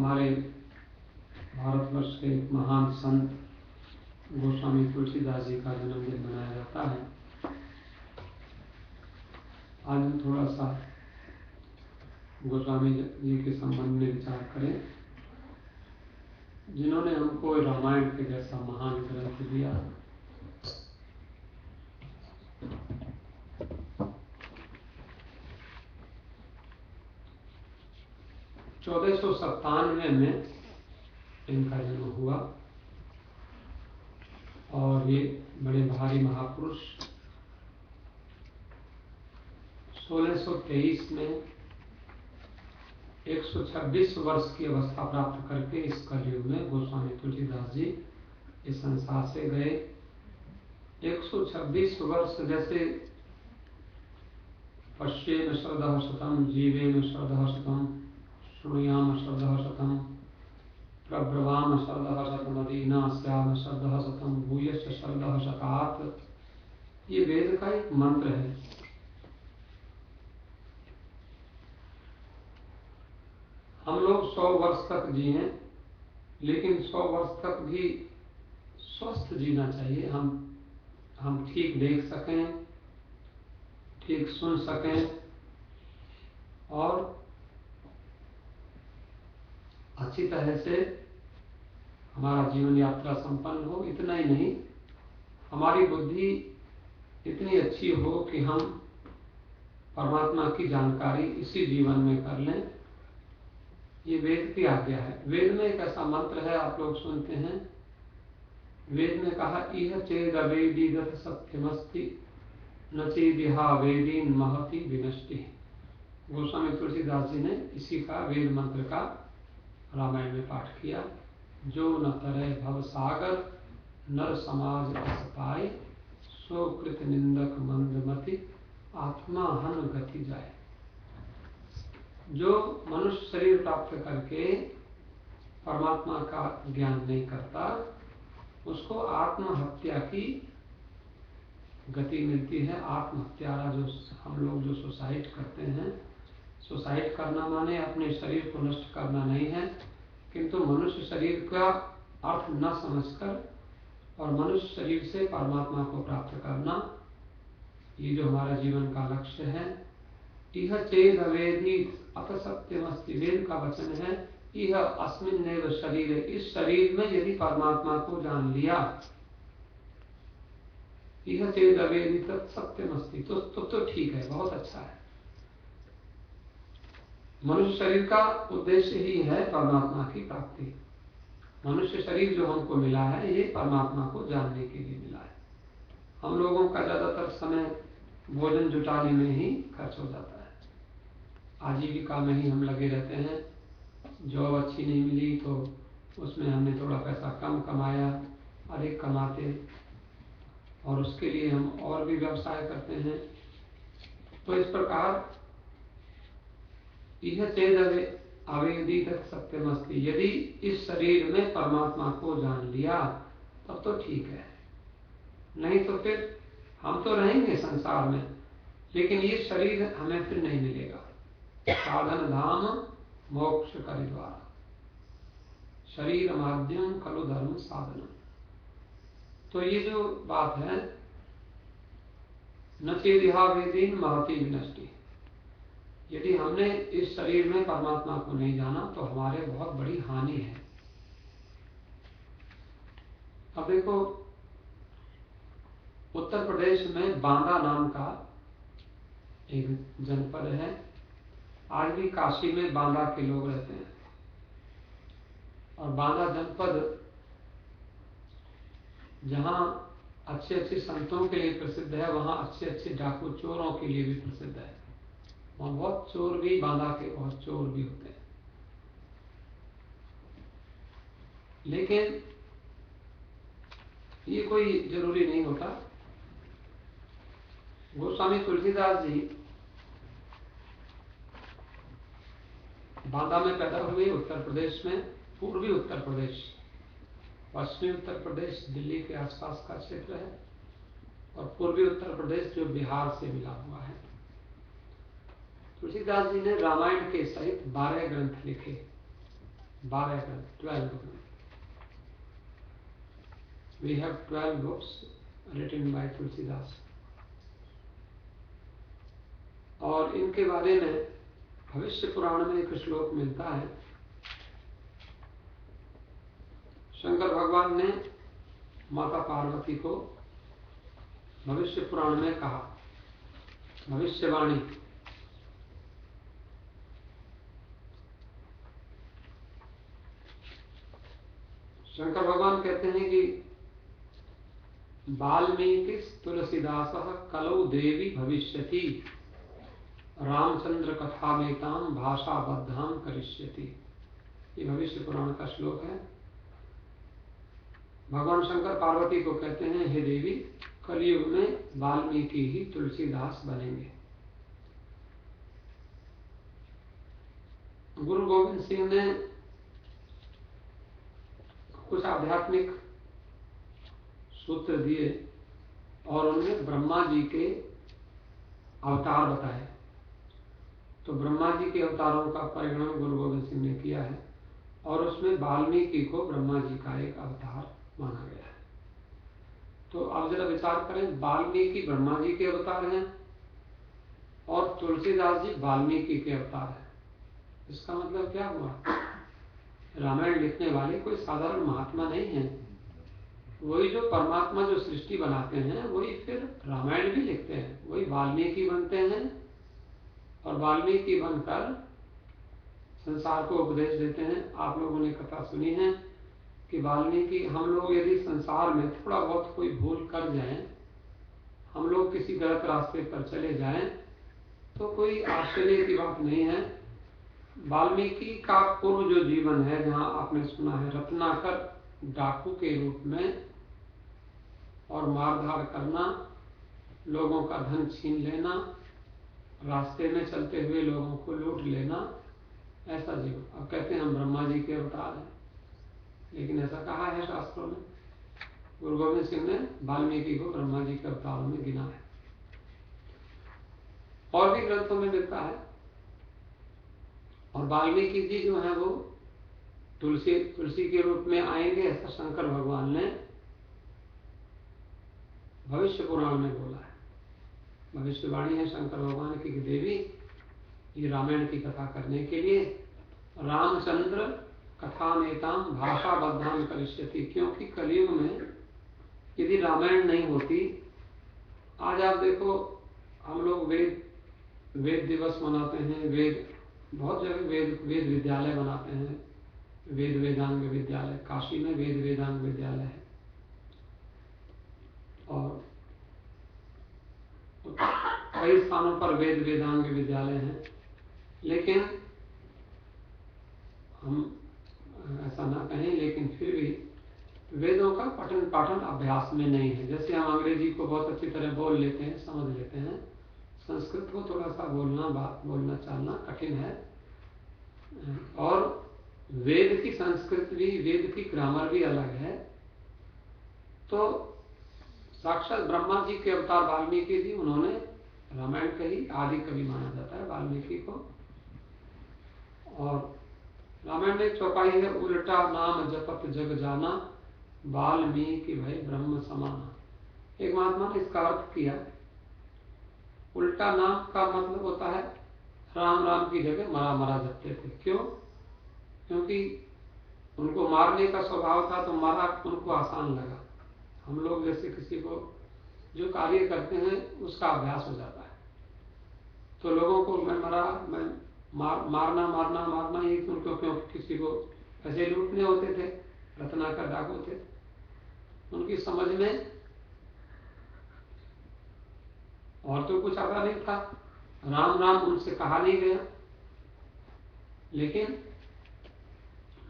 हमारे भारतवर्ष के एक महान संत गोस्वामी तुलसीदास जी का जन्मदिन मनाया जाता है। आज हम थोड़ा सा गोस्वामी जी के संबंध में विचार करें, जिन्होंने हमको रामायण के जैसा महान ग्रंथ दिया। चौदह सौ 97 में इनका जन्म हुआ और ये बड़े भारी महापुरुष 1623 में 126 वर्ष की अवस्था प्राप्त करके इस कलयुग में गोस्वामी तुलसीदास जी इस संसार से गए। 126 वर्ष जैसे पश्येम श्रद्धः शतम जीवेम श्रद्धः शतम श्रुणुयाम श्रद्धः शतम प्रब्रवाम श्रद्धः शतमदीना स्याम श्रद्धः शतम भूयश्च श्रद्धः शतात्, ये वेद का एक मंत्र है। हम लोग 100 वर्ष तक जिए, लेकिन 100 वर्ष तक भी स्वस्थ जीना चाहिए। हम ठीक देख सकें, ठीक सुन सकें और अच्छी तरह से हमारा जीवन यात्रा संपन्न हो। इतना ही नहीं, हमारी बुद्धि इतनी अच्छी हो कि हम परमात्मा की जानकारी इसी जीवन में कर लें। ये वेद की आज्ञा है। वेद में एक ऐसा मंत्र है, आप लोग सुनते हैं। वेद में कहा, इह चेद अवेदीदत सत्यमस्ति न चेदिहा वेदीन महति विनष्टि। गोस्वामी तुलसीदास जी ने इसी का वेद मंत्र का रामायण में पाठ किया। जो न तरय भव सागर नर समाज अस पाए, सो कृत निंदक मंदमति आत्मा हन गति जाए। जो मनुष्य शरीर प्राप्त करके परमात्मा का ज्ञान नहीं करता, उसको आत्महत्या की गति मिलती है। आत्महत्यारा जो हम लोग जो सुसाइड करते हैं, सुसाइड करना माने अपने शरीर को नष्ट करना नहीं है, किंतु मनुष्य शरीर का अर्थ न समझकर और मनुष्य शरीर से परमात्मा को प्राप्त करना, ये जो हमारा जीवन का लक्ष्य है। इह चेद अवेदी अत सत्यमस्ति, वेद का वचन है। इह अस्मिन्नेव शरीर, इस शरीर में यदि परमात्मा को जान लिया, इह चेद अवेदी तत् सत्यमस्ति, तो ठीक है, बहुत अच्छा है। मनुष्य शरीर का उद्देश्य ही है परमात्मा की प्राप्ति। मनुष्य शरीर जो हमको मिला है, ये परमात्मा को जानने के लिए मिला है। हम लोगों का ज्यादातर समय भोजन जुटाने में ही खर्च हो जाता है, आजीविका में ही हम लगे रहते हैं। जॉब अच्छी नहीं मिली तो उसमें हमने थोड़ा पैसा कम कमाया, अधिक कमाते, और उसके लिए हम और भी व्यवसाय करते हैं। तो इस प्रकार यह चेद अवेदी तक सत्यमस्ति, यदि इस शरीर में परमात्मा को जान लिया तब तो ठीक है, नहीं तो फिर हम तो रहेंगे संसार में, लेकिन ये शरीर हमें फिर नहीं मिलेगा। साधन धाम मोक्ष करि द्वार, शरीर माध्यम खलु धर्म साधन। तो ये जो बात है, न चेदिहा वेदीन महति विनष्टि, यदि हमने इस शरीर में परमात्मा को नहीं जाना तो हमारे बहुत बड़ी हानि है। अब देखो, उत्तर प्रदेश में बांदा नाम का एक जनपद है। आज भी काशी में बांदा के लोग रहते हैं, और बांदा जनपद जहां अच्छे अच्छे संतों के लिए प्रसिद्ध है, वहां अच्छे अच्छे डाकू चोरों के लिए भी प्रसिद्ध है। वहां बहुत चोर भी, बांदा के बहुत चोर भी होते हैं। लेकिन ये कोई जरूरी नहीं होता। गोस्वामी तुलसीदास जी बांदा में पैदा हुए, उत्तर प्रदेश में, पूर्वी उत्तर प्रदेश, पश्चिमी उत्तर प्रदेश दिल्ली के आसपास का क्षेत्र है, और पूर्वी उत्तर प्रदेश जो बिहार से मिला हुआ है। तुलसीदास जी ने रामायण के सहित 12 ग्रंथ लिखे। 12 ग्रंथ, 12 ग्रंथ। We have 12 books written by Tulsidas. और इनके बारे में भविष्य पुराण में एक श्लोक मिलता है। शंकर भगवान ने माता पार्वती को भविष्य पुराण में कहा, भविष्यवाणी। शंकर भगवान कहते हैं कि वाल्मीकि तुलसीदास कलौ देवी भविष्यति रामचंद्र कथामेताम भाषाबद्धाम करिष्यति। ये भविष्य पुराण का श्लोक है। भगवान शंकर पार्वती को कहते हैं, हे देवी, कलयुग में वाल्मीकि ही तुलसीदास बनेंगे। गुरु गोविंद सिंह ने कुछ आध्यात्मिक सूत्र दिए और उन्हें ब्रह्मा जी के अवतार बताए। तो ब्रह्मा जी के अवतारों का परिगणन गुरु गोविंद सिंह ने किया है और उसमें वाल्मीकि को ब्रह्मा जी का एक अवतार माना गया है। तो आप जरा विचार करें, वाल्मीकि ब्रह्मा जी के अवतार हैं और तुलसीदास जी वाल्मीकि के अवतार हैं। इसका मतलब क्या हुआ? रामायण लिखने वाले कोई साधारण महात्मा नहीं है। वही जो परमात्मा जो सृष्टि बनाते हैं वही फिर रामायण भी लिखते हैं। वही वाल्मीकि बनते हैं और वाल्मीकि बनकर संसार को उपदेश देते हैं। आप लोगों ने कथा सुनी है कि वाल्मीकि, हम लोग यदि संसार में थोड़ा बहुत कोई भूल कर जाएं, हम लोग किसी गलत रास्ते पर चले जाएं, तो कोई आश्चर्य की बात नहीं है। वाल्मीकि का पूर्व जो जीवन है, जहां आपने सुना है रत्नाकर डाकू के रूप में और मारधाड़ करना, लोगों का धन छीन लेना, रास्ते में चलते हुए लोगों को लूट लेना, ऐसा जीवन। अब कहते हैं हम ब्रह्मा जी के अवतार हैं, लेकिन ऐसा कहा है शास्त्रों में। गुरु गोविंद सिंह ने वाल्मीकि को ब्रह्मा जी के अवतारों में गिना है। और भी ग्रंथों में मिलता है। और वाल्मीकि जी जो है वो तुलसी के रूप में आएंगे, ऐसा शंकर भगवान ने भविष्य पुराण में बोला है। भविष्यवाणी है शंकर भगवान की, देवी ये रामायण की कथा करने के लिए रामचंद्र कथामेताम भाषाबद्धाम करिष्यति। क्योंकि कलयुग में यदि रामायण नहीं होती, आज आप देखो हम लोग वेद दिवस मनाते हैं, बहुत जगह वेद विद्यालय बनाते हैं, वेद वेदांग विद्यालय। काशी में वेद वेदांग विद्यालय है और कई स्थानों पर वेद वेदांग विद्यालय हैं। लेकिन हम ऐसा ना कहें, लेकिन फिर भी वेदों का पठन पाठन अभ्यास में नहीं है। जैसे हम अंग्रेजी को बहुत अच्छी तरह बोल लेते हैं, समझ लेते हैं, संस्कृत को थोड़ा सा बोलना चालना कठिन है। और वेद की संस्कृत भी, वेद की ग्रामर भी अलग है। तो साक्षात ब्रह्मा जी के अवतार वाल्मीकि जी, उन्होंने रामायण के ही आदि कवि माना जाता है वाल्मीकि को। और रामायण में एक चौपाई है, उल्टा नाम जपत जग जाना, वाल्मीकि भय ब्रह्म समाना। एक महात्मा ने इसका अर्थ किया, उल्टा नाम का मतलब होता है राम राम की जगह मरा मरा जपते थे। क्यों? क्योंकि उनको मारने का स्वभाव था, तो मारा उनको आसान लगा। हम लोग जैसे किसी को जो कार्य करते हैं उसका अभ्यास हो जाता है, तो लोगों को मैं मारना ये उनको, क्यों किसी को ऐसे लूटने होते थे, रत्नाकर डाकू थे, उनकी समझ में और तो कुछ आता नहीं था। राम राम उनसे कहा नहीं गया, लेकिन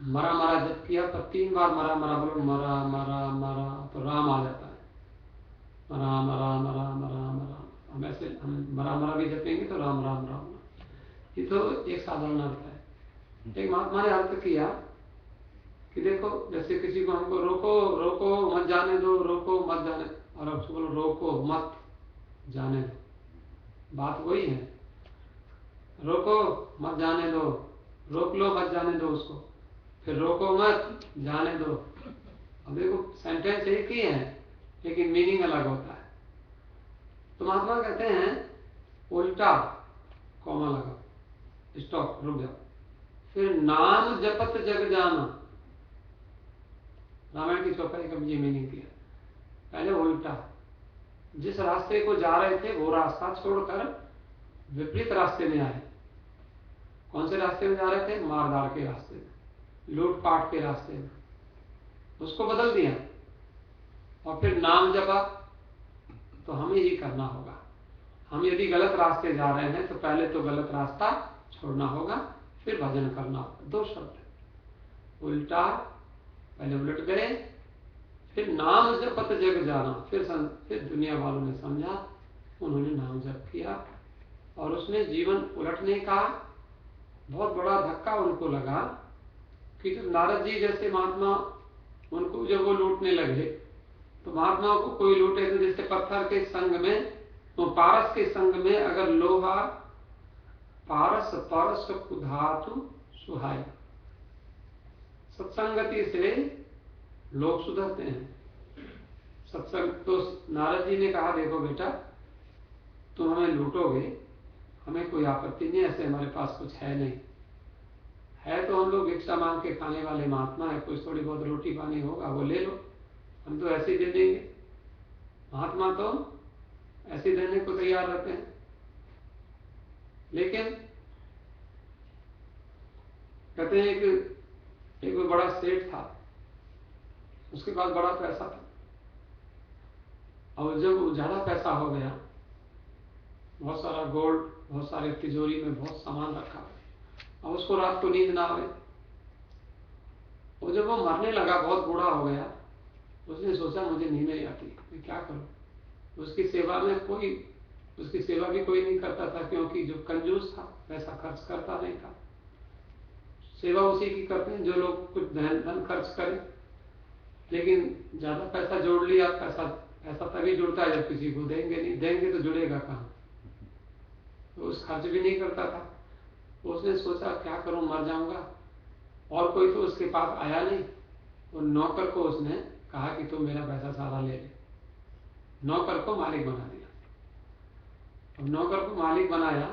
मरा मरा जब किया तो 3 बार मरा मरा बोलो, मरा मरा मरा, तो राम आ जाता है। मरा मरा मरा मरा मरा, हम ऐसे हम मरा मरा भी जपेंगे तो राम राम राम। ये तो एक साधारण अर्थ है। एक महात्मा ने अर्थ किया कि देखो, जैसे किसी को हमको रोको मत जाने दो, रोको मत जाने, और अब बोलो रोको मत जाने दो, बात वही है। रोको मत जाने दो, रोक लो मत जाने दो उसको। फिर रोको मत, जाने दो। अब देखो सेंटेंस एक ही है लेकिन मीनिंग अलग होता है। तो महात्मा कहते हैं उल्टा कॉमा लगाओ, स्टॉप, रुक जाओ। फिर नाम जपत जग जाना, रामायण की चौपाई का ये मीनिंग किया। पहले उल्टा, जिस रास्ते को जा रहे थे वो रास्ता छोड़कर विपरीत रास्ते में आए। कौन से रास्ते में जा रहे थे? मारधाड़ के रास्ते में, लूटपाट के रास्ते में, उसको बदल दिया। और फिर नाम जपा। तो हमें ही करना होगा। हम यदि गलत रास्ते जा रहे हैं तो पहले तो गलत रास्ता छोड़ना होगा, फिर भजन करना होगा। दो शब्द, उल्टा, पहले उलट गए, फिर नाम जपत जग जाना। फिर दुनिया वालों ने समझा, उन्होंने नाम जप किया और उसमें जीवन उलटने का बहुत बड़ा धक्का उनको लगा कि जब नारद जी जैसे महात्मा, उनको जब वो लूटने लगे तो महात्माओं को कोई लूटे तो जैसे पत्थर के संग में, तो पारस के संग में अगर लोहा, पारस परस कुधातु सुहाई। सत्संगति से लोग सुधरते हैं। सत्संग तो नारद जी ने कहा, देखो बेटा तुम हमें लूटोगे, हमें कोई आपत्ति नहीं, ऐसे हमारे पास कुछ है नहीं, है तो हम लोग भिक्षा मांग के खाने वाले महात्मा है, कुछ थोड़ी बहुत रोटी पानी होगा वो ले लो, हम तो ऐसे ही दे देंगे। महात्मा तो ऐसे देने को तैयार रहते हैं। लेकिन कहते हैं कि एक बड़ा सेठ था, उसके पास बड़ा पैसा था, और जब ज्यादा पैसा हो गया, बहुत सारा गोल्ड, बहुत सारे तिजोरी में बहुत सामान रखा, और उसको रात को नींद ना आवे, और जब वो मरने लगा, बहुत बूढ़ा हो गया, उसने सोचा मुझे नींद नहीं आती, मैं क्या करूं। उसकी सेवा में कोई, उसकी सेवा भी कोई नहीं करता था, क्योंकि जो कंजूस था पैसा खर्च करता नहीं था। सेवा उसी की करते हैं जो लोग कुछ धन खर्च करें। लेकिन ज्यादा पैसा जोड़ लिया, पैसा तभी जुड़ता है जब किसी को देंगे, नहीं देंगे तो जुड़ेगा कहाँ। तो उस खर्च भी नहीं करता था। उसने सोचा क्या करूं, मर जाऊंगा, और कोई तो उसके पास आया नहीं। तो नौकर को उसने कहा कि तुम मेरा पैसा सारा ले ले। नौकर को मालिक बना दिया। अब नौकर को मालिक बनाया,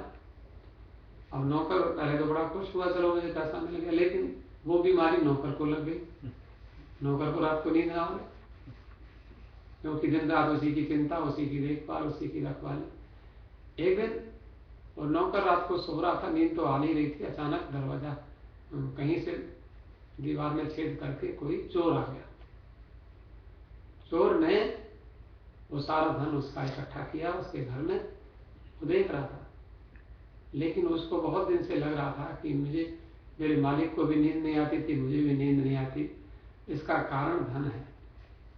अब नौकर पहले तो बड़ा खुश हुआ, चलो मुझे पैसा मिल गया, लेकिन वो बीमारी नौकर को लग गई। नौकर को रात को नींद ना आवे, क्योंकि दिन रात उसी की चिंता, उसी की देखभाल, उसी की रखवाली। एक दिन और नौकर रात को सो रहा था, नींद तो आ नहीं रही थी, अचानक दरवाजा कहीं से दीवार में छेद करके कोई चोर आ गया। चोर ने वो सारा धन उसका इकट्ठा किया उसके घर में, वो देख रहा था। लेकिन उसको बहुत दिन से लग रहा था कि मुझे, मेरे मालिक को भी नींद नहीं आती थी, मुझे भी नींद नहीं आती, इसका कारण धन है।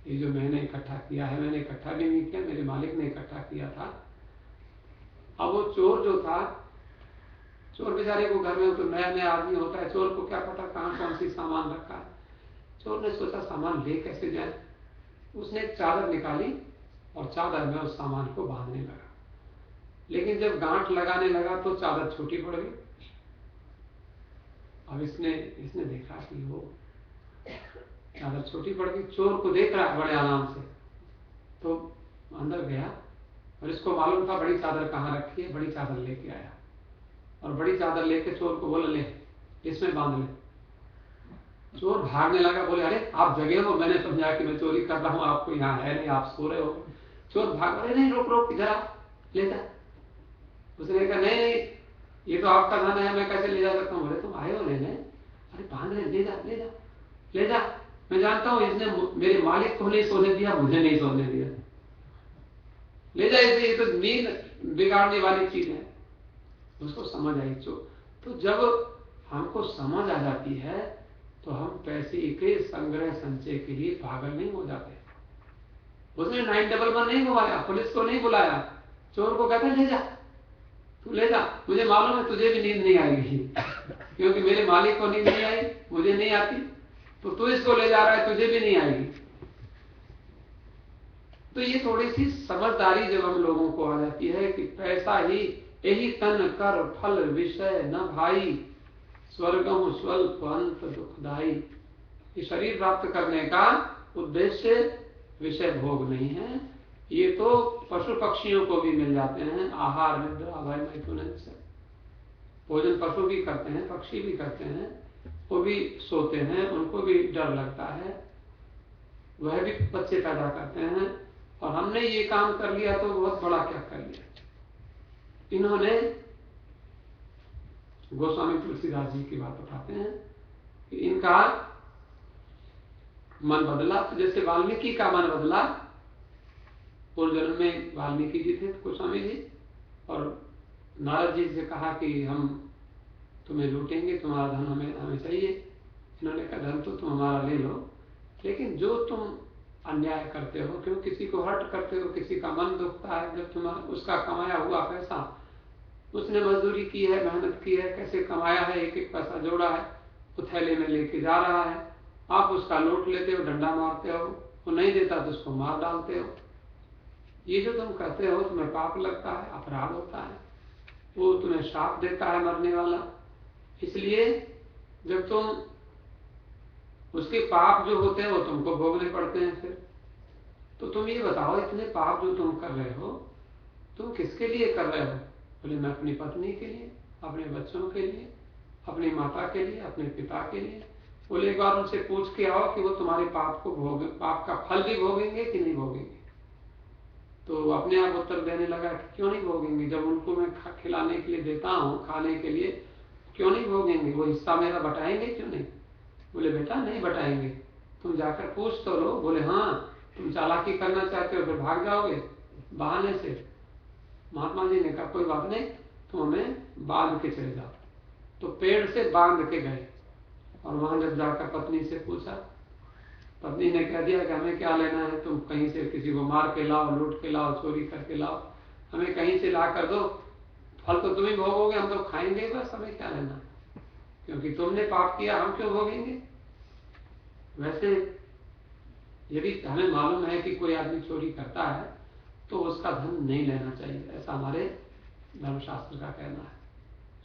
ये जो मैंने इकट्ठा किया है, मैंने इकट्ठा भी नहीं किया, मेरे मालिक ने इकट्ठा किया था। अब वो चोर जो था, चोर बेचारे को घर में तो नया नया आदमी होता है, चोर को क्या पता कहाँ कौन सी सामान रखा है। चोर ने सोचा सामान ले कैसे जाए। उसने एक चादर निकाली और चादर में उस सामान को बांधने लगा। लेकिन जब गांठ लगाने लगा तो चादर छोटी पड़ गई। अब इसने देखा कि वो चादर छोटी पड़ गई। चोर को देख रहा बड़े आराम से, तो अंदर गया और इसको मालूम था बड़ी चादर कहाँ रखी है। बड़ी चादर लेके आया और बड़ी चादर लेके चोर को बोला, ले इसमें बांध ले। चोर भागने लगा, बोले अरे आप जगे हो, मैंने समझा कि मैं चोरी कर रहा हूँ, आपको यहाँ है नहीं, आप सो रहे हो। चोर भाग, अरे नहीं रोक इधर आ, ले जा। उसने कहा नहीं ये तो आपका धन है, मैं कैसे ले जा सकता हूँ। बोले तुम आए हो लेने, अरे बांध ले, ले जा ले जा ले जा। मैं जानता हूँ इसने मेरे मालिक को नहीं सोने दिया, मुझे नहीं सोने दिया, ले जा इसे, ये तो नींद बिगाड़ने वाली चीज है। उसको समझ आई चोर। तो जब हमको समझ आ जाती है तो हम पैसे के संग्रह संचय के लिए पागल नहीं हो जाते। उसने 911 नहीं घुमाया, पुलिस को नहीं बुलाया, चोर को कहता ले जा, तू ले जा, मुझे मालूम है तुझे भी नींद नहीं आएगी, क्योंकि मेरे मालिक को नींद नहीं आई, मुझे नहीं आती, तो तू इसको ले जा रहा है, तुझे भी नहीं आएगी। तो ये थोड़ी सी समझदारी जब हम लोगों को आ जाती है कि पैसा ही यही तन कर फल विषय न भाई, स्वर्गम स्वल्पंत दुखदाई। ये शरीर प्राप्त करने का उद्देश्य विषय भोग नहीं है। ये तो पशु पक्षियों को भी मिल जाते हैं, आहार निद्रा अभय मैथुन से। भोजन पशु भी करते हैं, पक्षी भी करते हैं, वो भी सोते हैं, उनको भी डर लगता है, वह भी बच्चे पैदा करते हैं। और हमने ये काम कर लिया तो बहुत बड़ा क्या कर लिया। इन्होंने गोस्वामी तुलसीदास जी की बात बताते हैं कि इनका मन बदला। तो जैसे वाल्मीकि का मन बदला, पूर्व जन्म में वाल्मीकि जी थे गोस्वामी जी, और नारद जी से कहा कि हम तुम्हें लूटेंगे, तुम्हारा धन हमें चाहिए। इन्होंने कहा धन तो तुम हमारा ले लो, लेकिन जो तुम अन्याय करते हो, क्यों किसी को हर्ट करते हो, किसी का मन दुखता है, जब तुम उसका कमाया हुआ पैसा, उसने मजदूरी की है, मेहनत की है, कैसे कमाया है, एक एक पैसा जोड़ा है, वो थैले में लेके जा रहा है, आप उसका लूट लेते हो, डंडा मारते हो, वो नहीं देता तो उसको मार डालते हो। ये जो तुम करते हो तुम्हें पाप लगता है, अपराध होता है, वो तुम्हें शाप देता है मरने वाला। इसलिए जब तुम उसके पाप जो होते हैं वो तुमको भोगने पड़ते हैं। फिर तो तुम ये बताओ, इतने पाप जो तुम कर रहे हो, तुम किसके लिए कर रहे हो? बोले मैं अपनी पत्नी के लिए, अपने बच्चों के लिए, अपनी माता के लिए, अपने पिता के लिए। बोले एक बार उनसे पूछ के आओ कि वो तुम्हारे पाप का फल भी भोगेंगे कि नहीं भोगेंगे। तो अपने आप उत्तर देने लगा कि क्यों नहीं भोगेंगे, जब उनको मैं खिलाने के लिए देता हूँ, खाने के लिए, क्यों नहीं भोगेंगे, वो हिस्सा मेरा बटाएंगे क्यों नहीं। बोले बेटा नहीं बटाएंगे, तुम जाकर पूछ तो लो। बोले हाँ, तुम चालाकी करना चाहते हो, फिर भाग जाओगे बहाने से। महात्मा जी ने कहा कोई बात नहीं, तुम हमें बांध के चले जाओ। तो पेड़ से बांध के गए, और वहां जब जाकर पत्नी से पूछा, पत्नी ने कह दिया कि हमें क्या लेना है, तुम कहीं से किसी को मार के लाओ, लूट के लाओ, चोरी करके लाओ, हमें कहीं से ला कर दो, फल तो तुम ही भोगोगे, हम तो खाएंगे बस, हमें क्या लेना, क्योंकि तुमने पाप किया, हम क्यों भोगेंगे। वैसे यदि हमें मालूम है कि कोई आदमी चोरी करता है तो उसका धन नहीं लेना चाहिए, ऐसा हमारे धर्मशास्त्र का कहना है।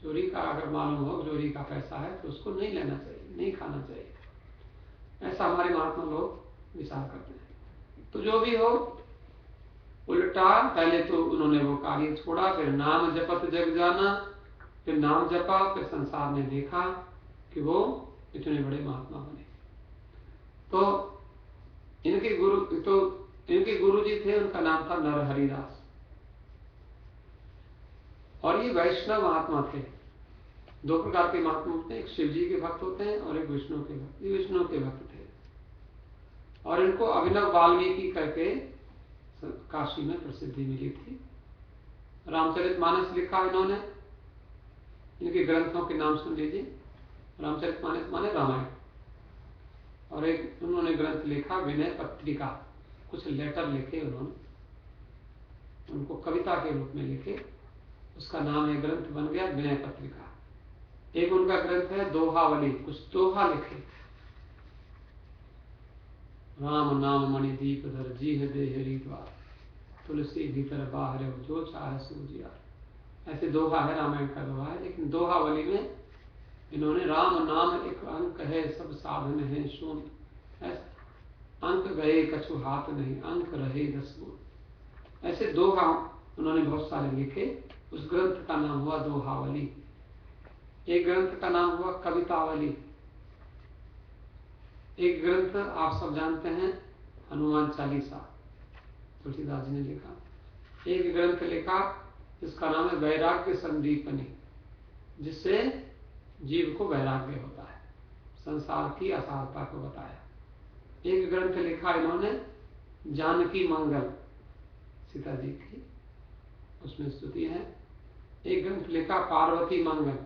चोरी का अगर मालूम हो चोरी का पैसा है तो उसको नहीं लेना चाहिए, नहीं खाना चाहिए, ऐसा हमारे महात्मा लोग विचार करते हैं। तो जो भी हो, उल्टा पहले तो उन्होंने वो कार्य छोड़ा, फिर नाम जपत जग जाना, फिर नाम जपा, फिर संसार ने देखा कि वो इतने बड़े महात्मा बने। तो इनके गुरु जी थे, उनका नाम था नरहरि दास, और ये वैष्णव महात्मा थे। दो प्रकार के महात्मा होते हैं, एक शिव जी के भक्त होते हैं और एक विष्णु के भक्त। ये विष्णु के भक्त थे, और इनको अभिनव वाल्मीकि करके काशी में प्रसिद्धि मिली थी। रामचरितमानस लिखा इन्होंने, इनके ग्रंथों के नाम सुन लीजिए। रामचरितमानस माने रामायण, और एक उन्होंने ग्रंथ लिखा विनय पत्रिका, कुछ लेटर लिखे उन्होंने, उनको कविता के रूप में लिखे, उसका नाम एक ग्रंथ बन गया विनय पत्रिका। एक उनका ग्रंथ है दोहावली, कुछ दोहा लिखे, राम नाम मणि दीप धर जीह दे हरिद्वार, तुलसी भीतर बाहर जो चाहे सूजियार। ऐसे दोहा है, रामायण का दोहा है। लेकिन दोहावली में इन्होंने राम नाम एक अंक है, सब साधन है शून्य, अंक गए कछु हाथ नहीं, अंक रहे 10 गुण। ऐसे दोहा उन्होंने बहुत सारे लिखे। उस ग्रंथ का नाम हुआ दोहावली। एक ग्रंथ का नाम हुआ कवितावली। एक ग्रंथ आप सब जानते हैं हनुमान चालीसा, तुलसीदास जी ने लिखा। एक ग्रंथ लिखा जिसका नाम है वैराग्य संदीपनी, जिससे जीव को वैराग्य होता है, संसार की असारता को बताया। एक ग्रंथ लिखा इन्होंने जानकी मंगल, सीता जी की, उसमें स्तुति है। एक ग्रंथ लिखा पार्वती मंगल।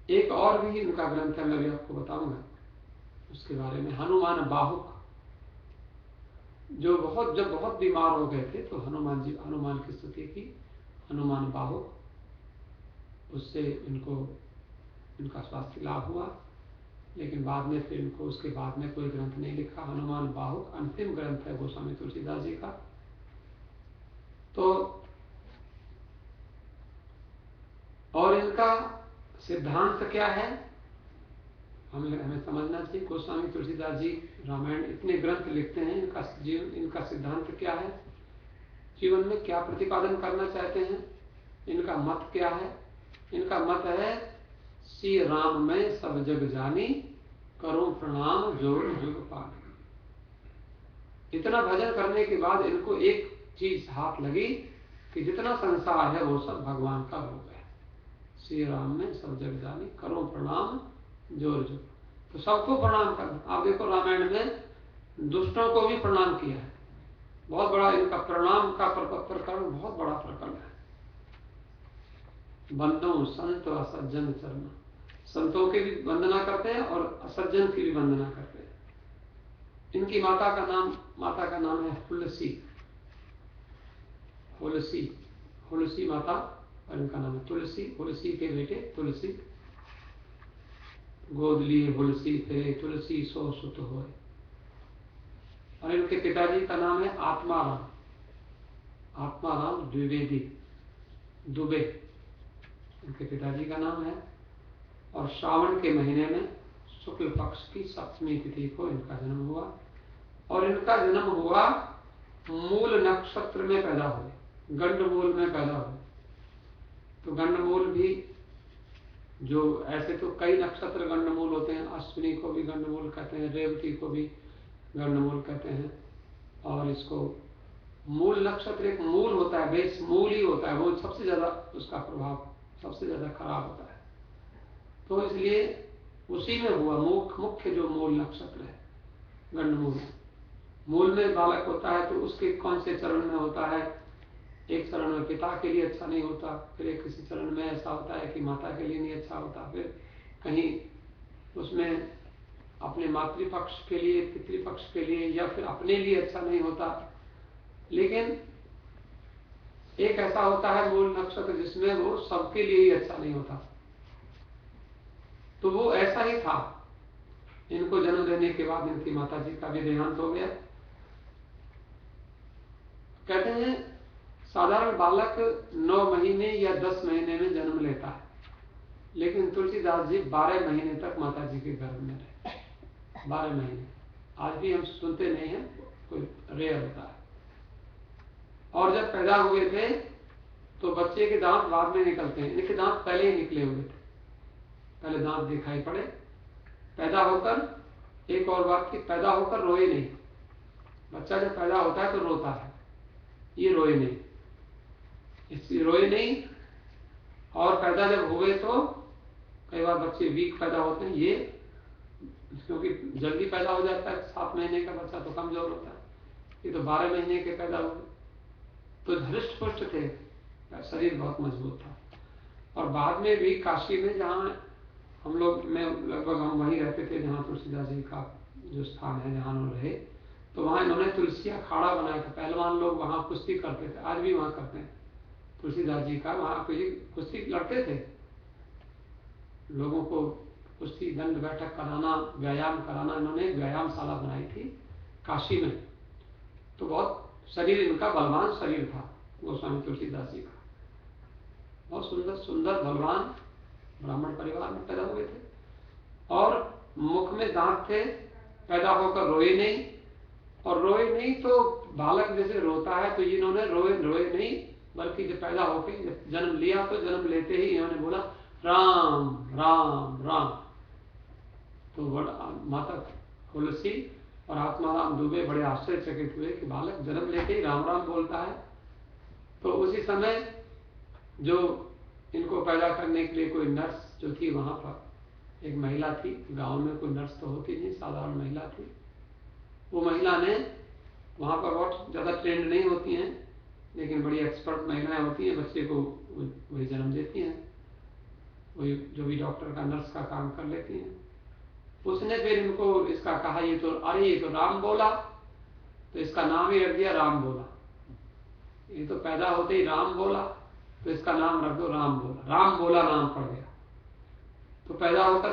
एक और भी इनका ग्रंथ है, मैं भी आपको बताऊंगा उसके बारे में, हनुमान बाहुक। जब बहुत बीमार हो गए थे तो हनुमान की स्तुति की, हनुमान बाहुक, उससे इनका स्वास्थ्य लाभ हुआ। लेकिन बाद में फिर इनको उसके बाद में कोई ग्रंथ नहीं लिखा। हनुमान बाहुक अंतिम ग्रंथ है गोस्वामी तुलसीदास जी का। तो सिद्धांत क्या है हमें समझना चाहिए। गोस्वामी तुलसीदास जी रामायण इतने ग्रंथ लिखते हैं, इनका सिद्धांत क्या है, जीवन में क्या प्रतिपादन करना चाहते हैं, इनका मत क्या है। इनका मत है श्री राम में सब जग जानी, करो प्रणाम जोर जुग पानी। इतना भजन करने के बाद इनको एक चीज हाथ लगी कि जितना संसार है वो सब भगवान का रूप है। श्री राम में सब जग जानी, करो प्रणाम जोर जुग। तो सबको प्रणाम करना। आप देखो रामायण में दुष्टों को भी प्रणाम किया है। बहुत बड़ा इनका प्रणाम का प्रकरण बहुत बड़ा प्रकरण है। बंदो संत असज्जन चरण, संतों की भी वंदना करते हैं और असज्जन की भी वंदना करते हैं। इनकी माता का नाम है हुलसी। हुलसी माता और इनका नाम है तुलसी। हुलसी के बेटे तुलसी, गोद लिए हुलसी फिरे, तुलसी सो सुत होए। और इनके पिताजी का नाम है आत्माराम द्विवेदी दुबे, इनके पिताजी का नाम है। और श्रावण के महीने में शुक्ल पक्ष की सप्तमी तिथि को इनका जन्म हुआ। और इनका जन्म हुआ मूल नक्षत्र में पैदा हुए, गंडमूल में पैदा हुए। तो गंडमूल भी जो ऐसे तो कई नक्षत्र गंडमूल होते हैं, अश्विनी को भी गंडमूल कहते हैं, रेवती को भी गंडमूल कहते हैं। और इसको मूल नक्षत्र एक मूल होता है, बेस मूल ही होता है, वो सबसे ज्यादा उसका प्रभाव सबसे ज्यादा खराब होता है। तो इसलिए उसी में हुआ मुख्य जो मूल नक्षत्र है गंडमूल। मूल में बालक होता है तो उसके कौन से चरण में होता है, एक चरण में पिता के लिए अच्छा नहीं होता, फिर एक किसी चरण में ऐसा होता है कि माता के लिए नहीं अच्छा होता, फिर कहीं उसमें अपने मातृपक्ष के लिए, पितृपक्ष के लिए या फिर अपने लिए अच्छा नहीं होता। लेकिन एक ऐसा होता है मूल नक्षत्र जिसमें वो सबके लिए ही अच्छा नहीं होता। तो वो ऐसा ही था। इनको जन्म देने के बाद इनकी माताजी का भी देहांत हो गया। कहते हैं साधारण बालक 9 महीने या 10 महीने में जन्म लेता है, लेकिन तुलसीदास जी 12 महीने तक माताजी के गर्भ में रहे। 12 महीने आज भी हम सुनते नहीं हैं, कोई रेयर होता है। और जब पैदा हुए थे तो बच्चे के दांत बाद में निकलते हैं, इनके दांत पहले ही निकले हुए थे, पहले दांत दिखाई पड़े। पैदा होकर एक और बात कि पैदा होकर रोए नहीं। बच्चा जब पैदा होता है तो रोता है, ये रोए नहीं, इसलिए रोए नहीं। और पैदा जब हुए तो कई बार बच्चे वीक पैदा होते हैं, ये क्योंकि जल्दी पैदा हो जाता है, 7 महीने का बच्चा तो कमजोर होता है, ये तो 12 महीने के पैदा हुए तो हृष्ट पुष्ट थे, शरीर बहुत मजबूत था। और बाद में भी काशी में जहाँ हम लोग में लगभग हम वहीं रहते थे जहाँ तुलसीदास जी का जो स्थान है जहाँ उन्होंने रहे, तो वहाँ इन्होंने तुलसी अखाड़ा बनाया था। पहलवान लोग वहाँ कुश्ती करते थे, आज भी वहाँ करते हैं। तुलसीदास जी का वहाँ कुश्ती लड़ते थे, लोगों को कुश्ती दंड बैठक कराना, व्यायाम कराना, इन्होंने व्यायामशाला बनाई थी काशी में। तो बहुत शरीर इनका बलवान शरीर था गोस्वामी तुलसीदास जी का, बहुत सुंदर सुंदर बलवान ब्राह्मण परिवार में पैदा हुए थे। और मुख में दांत थे, पैदा होकर रोए नहीं। और रोए नहीं तो बालक जैसे रोता है तो इन्होंने रोए नहीं, बल्कि जब पैदा होकर जब जन्म लिया तो जन्म लेते ही इन्होंने बोला राम राम राम। तो माता तुलसी और आत्माराम दुबे बड़े आश्चर्यचकित हुए कि बालक जन्म लेते ही राम राम बोलता है। तो उसी समय जो इनको पैदा करने के लिए कोई नर्स जो थी वहां पर एक महिला थी, गांव में कोई नर्स तो होती नहीं, साधारण महिला थी। वो महिला ने वहां पर बहुत ज्यादा ट्रेंड नहीं होती हैं, लेकिन बड़ी एक्सपर्ट महिलाएं होती हैं, बच्चे को वही जन्म देती हैं, वही जो भी डॉक्टर का नर्स का काम कर लेती हैं। उसने फिर इनको इसका कहा ये तो राम बोला, तो इसका नाम ही रख दिया राम बोला। ये तो पैदा होते ही राम बोला तो इसका नाम रख दो राम बोला। राम बोला नाम पड़ गया। तो पैदा होकर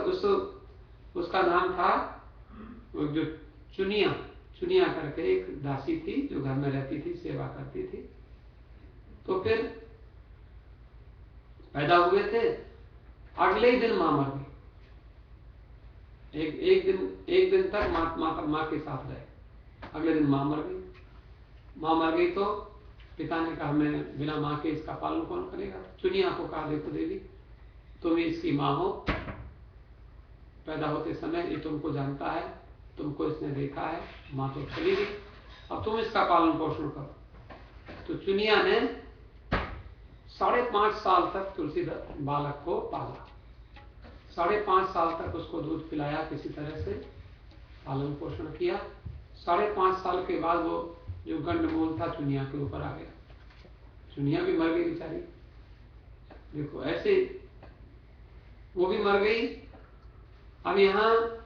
उसका नाम था जो चुनिया करके एक दासी थी जो घर में रहती थी, सेवा करती थी। तो फिर पैदा हुए थे अगले ही दिन मां मर गई। एक दिन तक माँ के साथ रहे। अगले दिन मां मर गई। मां मर गई तो पिता ने कहा मैं बिना मां के इसका पालन कौन करेगा। चुनिया को कहा देखो देवी, तुम इसकी मां हो, पैदा होते समय ये तुमको जानता है, तुमको इसने देखा है, मां तो चली गई, अब तुम इसका पालन पोषण करो। तो चुनिया ने 5.5 साल तक तुलसी बालक को पाला। 5.5 साल तक उसको दूध पिलाया, किसी तरह से पालन पोषण किया। 5.5 साल के बाद वो जो गंडमूल था चुनिया के ऊपर आ गया। चुनिया भी मर गई बेचारी। देखो ऐसे वो भी मर गई। अब यहाँ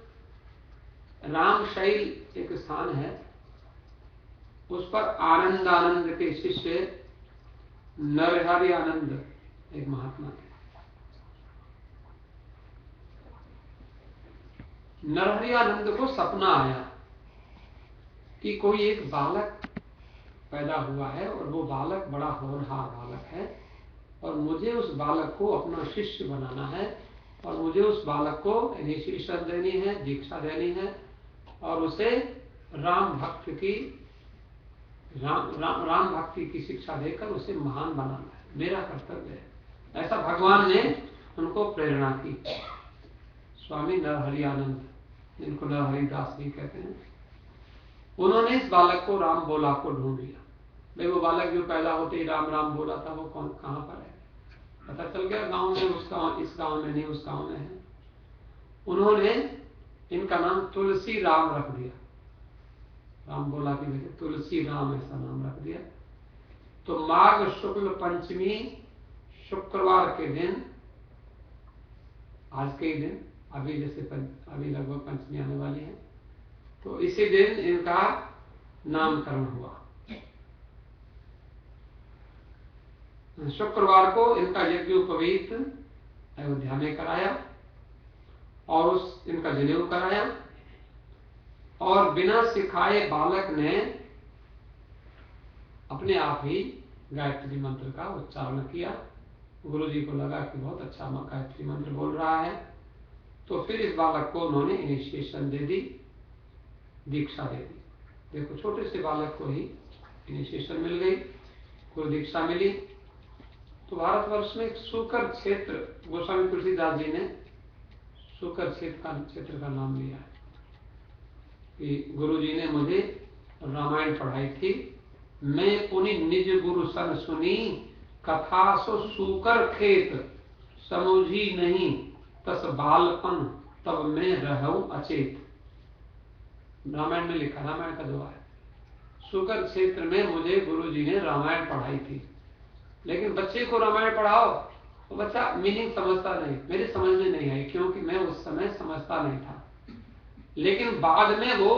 रामशैल एक स्थान है, उस पर आनंद के शिष्य नरहरि आनंद एक महात्मा थे। नरहरि आनंद को सपना आया कि कोई एक बालक पैदा हुआ है और वो बालक बड़ा होनहार बालक है और मुझे उस बालक को अपना शिष्य बनाना है और मुझे उस बालक को इनिशिएशन देनी है, दीक्षा देनी है और उसे राम भक्ति की शिक्षा देकर उसे महान बनाना है, मेरा कर्तव्य है। ऐसा भगवान ने उनको प्रेरणा की। स्वामी नरहरि आनंद, जिनको नरहरि दास भी कहते हैं, उन्होंने इस बालक को राम बोला को ढूंढ लिया। भाई वो बालक जो पैदा होते ही राम राम बोला था, वो कौन कहाँ पर है, पता चल गया गांव में, उस गांव, इस गांव में नहीं, उस गांव में है। उन्होंने इनका नाम तुलसी राम रख दिया। राम बोला की वजह तुलसी राम ऐसा नाम रख दिया। तो माघ शुक्ल पंचमी शुक्रवार के दिन, आज के ही दिन, अभी जैसे अभी लगभग पंचमी आने वाली है, तो इसी दिन इनका नामकरण हुआ। शुक्रवार को इनका यज्ञोपवीत अयोध्या में कराया और उस इनका जनेऊ कराया और बिना सिखाए बालक ने अपने आप ही गायत्री मंत्र का उच्चारण किया। गुरुजी को लगा कि बहुत अच्छा गायत्री मंत्र बोल रहा है, तो फिर इस बालक को उन्होंने इनिशिएशन दे दी, दीक्षा दे दी। देखो छोटे से बालक को ही इनिशिएशन मिल गई, गुरु दीक्षा मिली। तो भारतवर्ष में एक सुकर क्षेत्र, गोस्वामी तुलसीदास जी ने सुकर क्षेत्र का नाम लिया है कि गुरुजी ने मुझे रामायण पढ़ाई थी, मैं पुनि निज गुरु सन सुनी, कथा सो सुकर खेत समुझी नहीं, तस बालपन तब मैं रहूं अचेत। रामायण में लिखा, रामायण का दोहा है। सुकर क्षेत्र में मुझे गुरुजी ने रामायण पढ़ाई थी, लेकिन बच्चे को रामायण पढ़ाओ तो बच्चा मीनिंग समझता नहीं, मेरे समझ में नहीं आई, क्योंकि मैं उस समय समझता नहीं था। लेकिन बाद में वो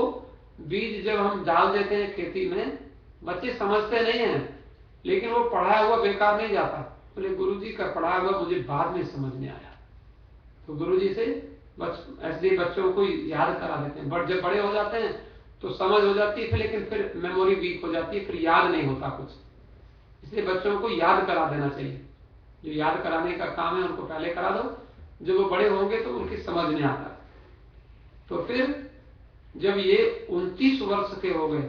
बीज जब हम डाल देते हैं खेती में, बच्चे समझते नहीं हैं, लेकिन वो पढ़ाया हुआ बेकार नहीं जाता। बोले गुरुजी का पढ़ाया हुआ मुझे बाद में समझ में आया। तो गुरुजी से ऐसे बच्चों को याद करा देते हैं, बट जब बड़े हो जाते हैं तो समझ हो जाती है, लेकिन फिर मेमोरी वीक हो जाती है, फिर याद नहीं होता कुछ। इसलिए बच्चों को याद करा देना चाहिए। जो याद कराने का काम है उनको पहले करा दो, जब वो बड़े होंगे तो उनकी समझ में आता है। तो फिर जब ये 29 वर्ष के हो गए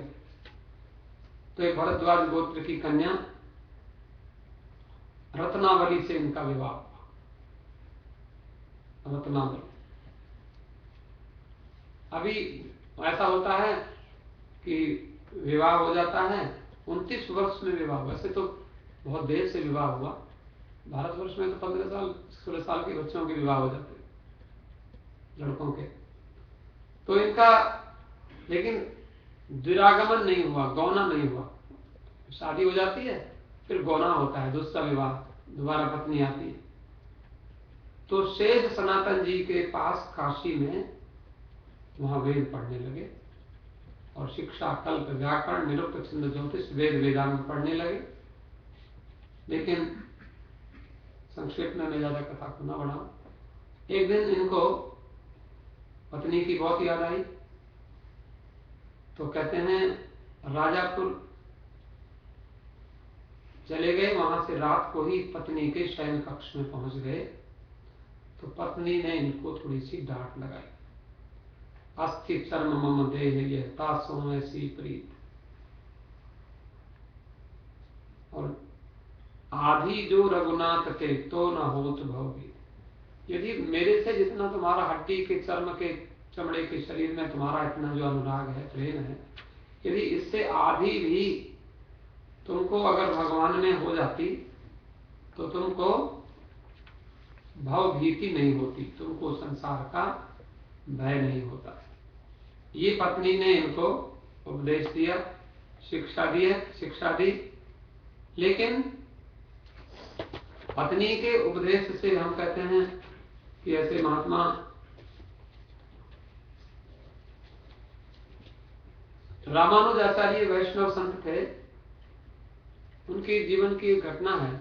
तो एक भरद्वाज गोत्र की कन्या रत्नावली से इनका विवाह हुआ। रत्नावली, अभी ऐसा होता है कि विवाह हो जाता है 29 वर्ष में विवाह हुआ। ऐसे तो बहुत देर से विवाह हुआ, भारतवर्ष में तो 15 साल 16 साल के बच्चों के विवाह हो जाते हैं, लड़कों के। तो इनका लेकिन दुरागमन नहीं हुआ, गौना नहीं हुआ। शादी हो जाती है फिर गौना होता है, दूसरा विवाह, दोबारा पत्नी आती है। तो शेष सनातन जी के पास काशी में वहां वेद पढ़ने लगे और शिक्षा, कल्प, व्याकरण, निरुक्त, छंद, ज्योतिष, वेद वेदांत पढ़ने लगे। लेकिन संक्षेप में मैं ज्यादा कथा को न बढ़ाऊं। एक दिन इनको पत्नी की बहुत याद आई, तो कहते हैं राजापुर चले गए। वहां से रात को ही पत्नी के शयन कक्ष में पहुंच गए तो पत्नी ने इनको थोड़ी सी डांट लगाई। अस्थि चर्म मम देह यहता सोमैसी प्रीत, और आधी जो रघुनाथ के तो न होत भवभीत। यदि मेरे से जितना तुम्हारा हड्डी के चर्म के चमड़े के शरीर में तुम्हारा इतना जो अनुराग है, प्रेम है, यदि इससे आधी भी तुमको अगर भगवान में हो जाती तो तुमको भवभीति नहीं होती, तुमको संसार का भय नहीं होता। ये पत्नी ने इनको उपदेश दिया, शिक्षा दी। लेकिन पत्नी के उपदेश से हम कहते हैं कि ऐसे महात्मा रामानुजाचार्य वैष्णव संत थे, उनके जीवन की एक घटना है।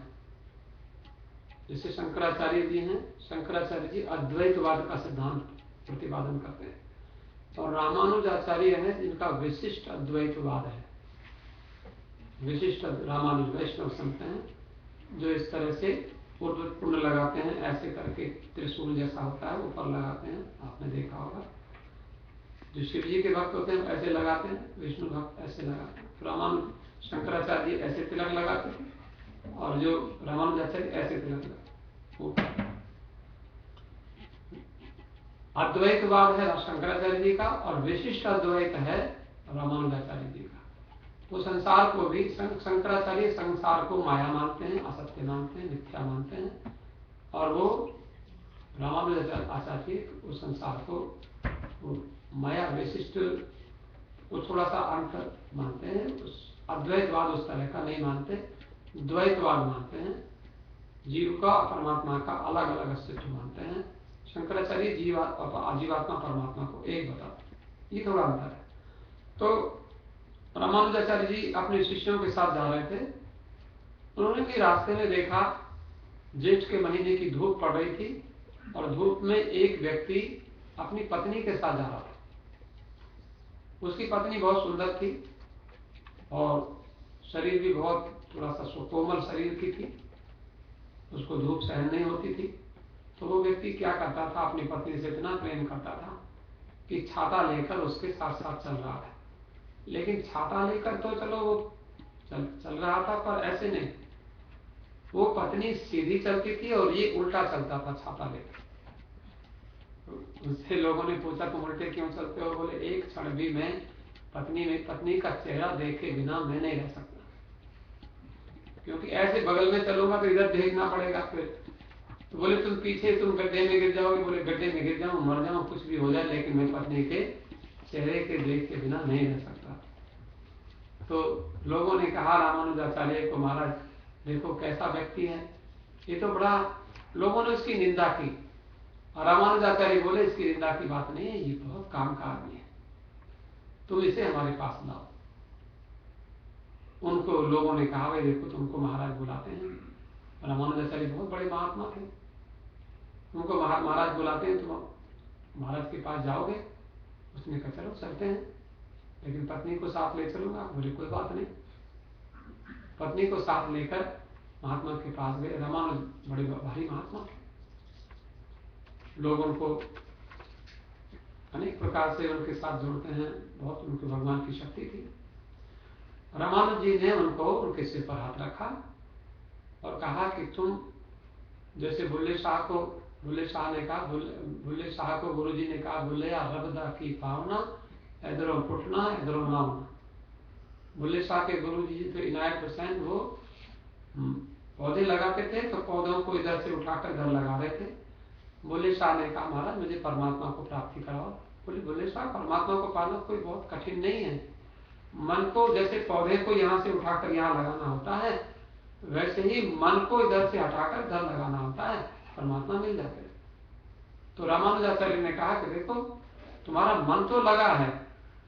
जैसे शंकराचार्य जी हैं, शंकराचार्य जी अद्वैतवाद का सिद्धांत प्रतिपादन करते हैं, और रामानुजाचार्य है जिनका विशिष्ट अद्वैतवाद है। विशिष्ट रामानुज वैष्णव संत हैं जो इस तरह से पुण्य लगाते हैं, ऐसे करके त्रिशूल जैसा होता है ऊपर लगाते हैं, आपने देखा होगा। जो शिव जी के भक्त होते हैं ऐसे लगाते हैं, विष्णु भक्त ऐसे लगाते हैं। रामानुज शंकराचार्य ऐसे तिलक लगाते थे, और जो रामानुजाचार्य ऐसे तिलक लगाते। अद्वैतवाद है शंकराचार्य जी का, और विशिष्ट अद्वैत है रामानुजाचार्य जी का। वो संसार को भी, शंकराचार्य संसार को माया मानते हैं, असत्य मानते हैं, मिथ्या मानते हैं, और वो रामानुजाचार्य उस संसार को माया विशिष्ट वो थोड़ा सा अंतर मानते हैं। उस अद्वैतवाद उस तरह का नहीं मानते, द्वैतवाद मानते हैं। जीव का परमात्मा का अलग अलग अस्तित्व मानते हैं। शंकराचार्य जीवात्मा परमात्मा को एक बताते हैं, ये थोड़ा अंतर है। तो रामानुजाचार्य जी अपने शिष्यों के साथ जा रहे थे। उन्होंने भी रास्ते में देखा, जेठ के महीने की धूप पड़ रही थी, और धूप में एक व्यक्ति अपनी पत्नी के साथ जा रहा था। उसकी पत्नी बहुत सुंदर थी, और शरीर भी बहुत थोड़ा सा कोमल शरीर की थी, उसको धूप सहन नहीं होती थी। तो वो व्यक्ति क्या करता था, अपनी पत्नी से इतना प्रेम करता था कि छाता लेकर उसके साथ साथ चल रहा था। लेकिन छाता लेकर तो चलो वो चल रहा था, पर ऐसे नहीं, वो पत्नी सीधी चलती थी और ये उल्टा चलता था छाता लेकर। उससे लोगों ने पूछा तुम उल्टे क्यों चलते हो? बोले एक क्षण भी मैं पत्नी का चेहरा देखे बिना मैं नहीं रह सकता, क्योंकि ऐसे बगल में चलूंगा तो इधर देखना पड़ेगा फिर। तो बोले तुम पीछे, तुम गड्ढे में गिर जाओगे। बोले गड्ढे में गिर जाऊं, मर जाऊं, कुछ भी हो जाए, लेकिन मैं पत्नी के चेहरे के देख के बिना नहीं रह सकता। तो लोगों ने कहा रामानुजाचार्य को, महाराज देखो कैसा व्यक्ति है, ये तो बड़ा, लोगों ने उसकी निंदा की। और रामानुजाचार्य बोले इसकी निंदा की बात नहीं है, ये बहुत काम का आदमी है, तुम इसे हमारे पास लाओ। उनको लोगों ने कहा भाई देखो तुमको महाराज बुलाते हैं। रामानुजाचार्य बहुत बड़े महात्मा थे, उनको महाराज बुलाते हैं, तुम महाराज के पास जाओगे? उसने कहा चलो चलते हैं, लेकिन पत्नी को साथ ले चलूंगा। बोले कोई बात नहीं। पत्नी को साथ लेकर महात्मा के पास गए। रामानुज बड़े भारी महात्मा थे, लोग उनको अनेक प्रकार से उनके साथ जुड़ते हैं, बहुत उनके भगवान की शक्ति थी। रामानुज जी ने उनको उनके सिर पर हाथ रखा और कहा कि तुम जैसे बुल्ले शाह ने कहा, बुल्ले शाह को गुरु जी ने कहा, बुल्ले रबदा की पावना इधरों पुटना इधरों लाऊना। बुल्ले शाह के गुरु जी तो इनायत हुसैन, वो पौधे लगाते थे, तो पौधों को इधर से उठाकर इधर लगा रहे थे। बुल्ले शाह ने कहा महाराज मुझे परमात्मा को प्राप्ति कराओ। बोले बुल्ले शाह परमात्मा को पाना कोई बहुत कठिन नहीं है, मन को जैसे पौधे को यहाँ से उठाकर यहाँ लगाना होता है, वैसे ही मन को इधर से हटाकर इधर लगाना होता है, परमात्मा मिल जाते हैं। तो रामानुजाचार्य ने कहा कि देखो तुम्हारा मन तो लगा है,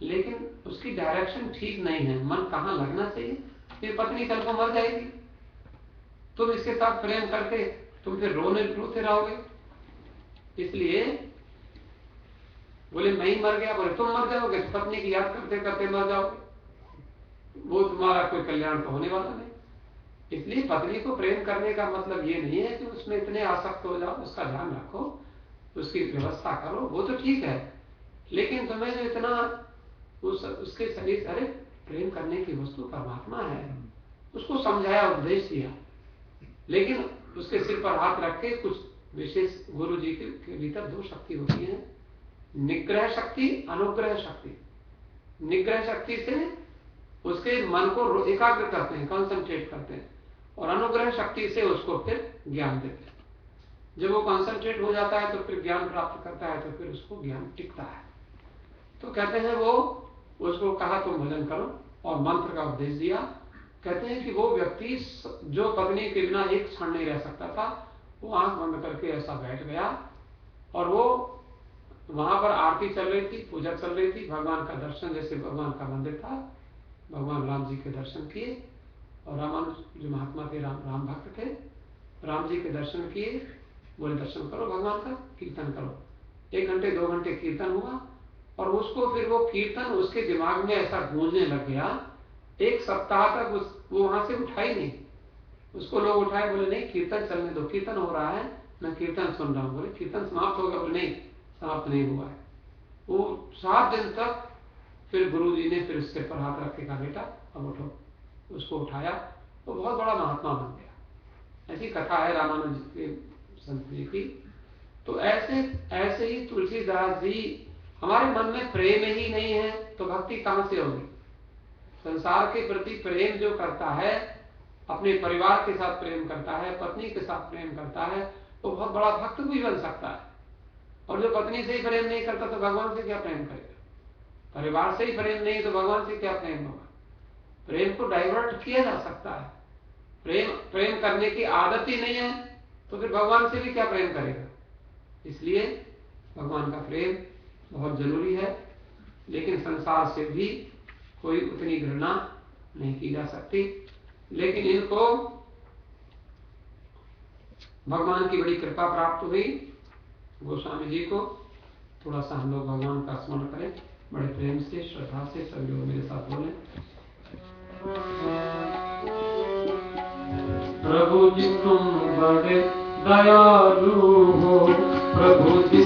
लेकिन उसकी डायरेक्शन ठीक नहीं है, मन कहाँ लगना चाहिए। ये पत्नी कल को मर जाएगी, तुम इसके साथ प्रेम करके तुम फिर रोते रहोगे। इसलिए बोले मैं ही मर गया। बोले तुम मर जाओगे, पत्नी की याद करते करते मर जाओगे, वो तुम्हारा कोई कल्याण तो होने वाला नहीं। इसलिए पत्नी को प्रेम करने का मतलब ये नहीं है कि उसमें इतने आसक्त हो जाओ। उसका ध्यान रखो उसकी व्यवस्था करो, वो तो ठीक है, लेकिन तुम्हें जो इतना उसके शरीर, अरे प्रेम करने की वस्तु परमात्मा है, उसको समझाया, उपदेश दिया, लेकिन उसके सिर पर हाथ रख के कुछ विशेष गुरु जी के भीतर दो शक्ति होती है, निग्रह शक्ति, अनुग्रह शक्ति। निग्रह शक्ति से उसके मन को एकाग्र करते हैं, कंसंट्रेट करते हैं, और अनुग्रह शक्ति से उसको फिर ज्ञान देते हैं। जब वो कंसंट्रेट हो जाता है तो फिर ज्ञान प्राप्त करता है, तो फिर उसको ज्ञान टिकता है। तो कहते हैं वो उसको कहा तुम भजन करो और मंत्र का उपदेश दिया। कहते हैं कि वो व्यक्ति जो पत्नी के बिना एक क्षण नहीं रह सकता था, वो आंख बंद करके ऐसा बैठ गया, और वो वहां पर आरती चल रही थी, पूजा चल रही थी, भगवान का दर्शन, जैसे भगवान का मंदिर था, भगवान राम जी के दर्शन किए, और रामानुज जो महात्मा थे, राम भक्त थे, राम जी के दर्शन किए, बोले दर्शन करो भगवान का, कीर्तन करो। 1 घंटे 2 घंटे कीर्तन हुआ, और उसको फिर वो कीर्तन उसके दिमाग में ऐसा गूंजने लग गया, 1 सप्ताह तक वो वहां से उठा ही नहीं। उसको लोग उठाए, बोले नहीं कीर्तन चलने दो, कीर्तन हो रहा है, मैं कीर्तन सुन रहा हूँ। बोले कीर्तन समाप्त हो गया? बोले नहीं, समाप्त नहीं हुआ है। वो 7 दिन तक फिर गुरु जी ने फिर उसके पर हाथ रख के कहा बेटा अब उठो, उसको उठाया, वो बहुत बड़ा महात्मा बन गया। ऐसी कथा है रामानुज के संत जी की। तो ऐसे ही तुलसीदास जी, हमारे मन में प्रेम ही नहीं है तो भक्ति कहां से होगी? संसार के प्रति प्रेम जो करता है, अपने परिवार के साथ प्रेम करता है, पत्नी के साथ प्रेम करता है, वो बहुत बड़ा भक्त भी बन सकता है। और जो पत्नी से ही प्रेम नहीं करता तो भगवान से क्या प्रेम करेगा? परिवार से ही प्रेम नहीं तो भगवान से क्या प्रेम होगा? प्रेम को डाइवर्ट किया जा सकता है। प्रेम करने की आदत ही नहीं है तो फिर भगवान से भी क्या प्रेम करेगा? इसलिए भगवान का प्रेम बहुत जरूरी है, लेकिन संसार से भी कोई उतनी घृणा नहीं की जा सकती। लेकिन इनको भगवान की बड़ी कृपा प्राप्त हुई, गोस्वामी जी को। थोड़ा सा हम लोग भगवान का स्मरण करें बड़े प्रेम से, श्रद्धा से। सभी लोग मेरे साथ बोले, प्रभु जी तुम बड़े दयालु हो, प्रभु जी